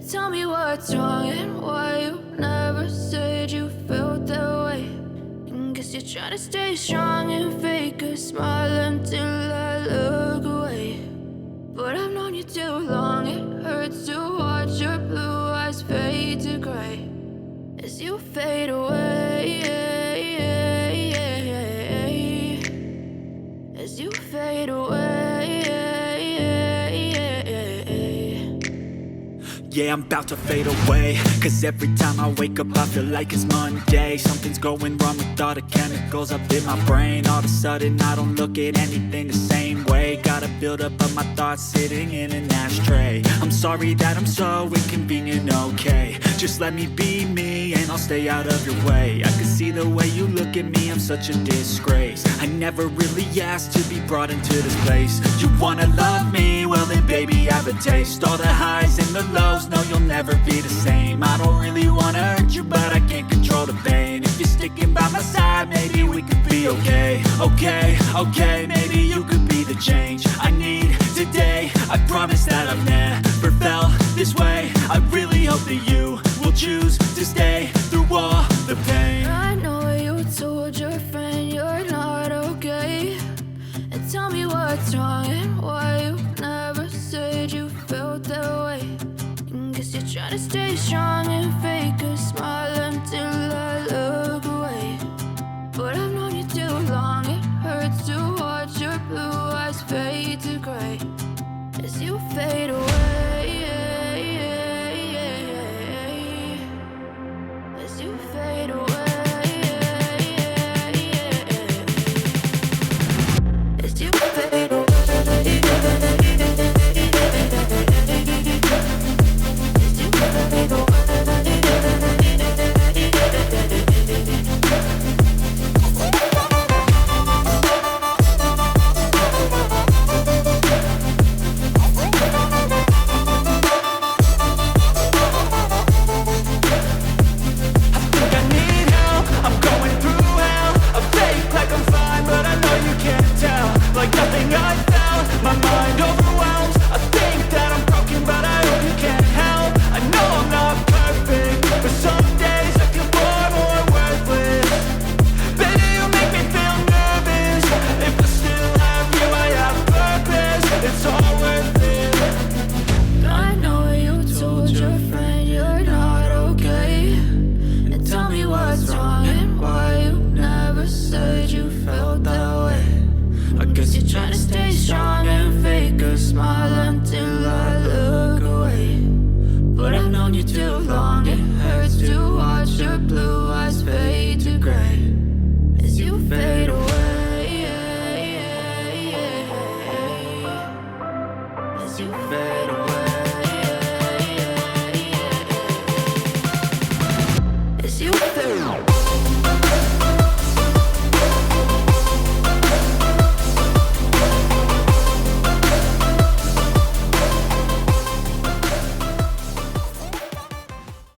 Tell me what's wrong and why you never said you felt that way. And guess you're trying to stay strong and fake a smile until I look away. But I've known you too long, it hurts to watch your blue eyes fade to gray as you fade away, as you fade away. Yeah, I'm about to fade away, cause every time I wake up I feel like it's Monday. Something's going wrong with all the chemicals up in my brain. All of a sudden I don't look at anything the same way. Gotta build up of my thoughts sitting in an ashtray. I'm sorry that I'm so inconvenient, okay. Just let me be me and I'll stay out of your way. I can see the way you look at me, I'm such a disgrace. I never really asked to be brought into this place. You wanna love me? Well then baby have a taste. All the highs and the lows, no you'll never be the same. I don't really wanna hurt you but I can't control the pain. If you're sticking by my side maybe we could be okay. Okay, maybe you could be the change I need today. I promise that I've never felt this way. I really hope that you will choose to stay through all the pain. I know you told your friend you're not okay. And tell me what's wrong and why you never said you felt that way. And guess you're trying to stay strong and fake a smile until I look away. But I've known you too long, it hurts to watch your blue eyes fade to gray as you fade away, as you fade away, as you fade away. As you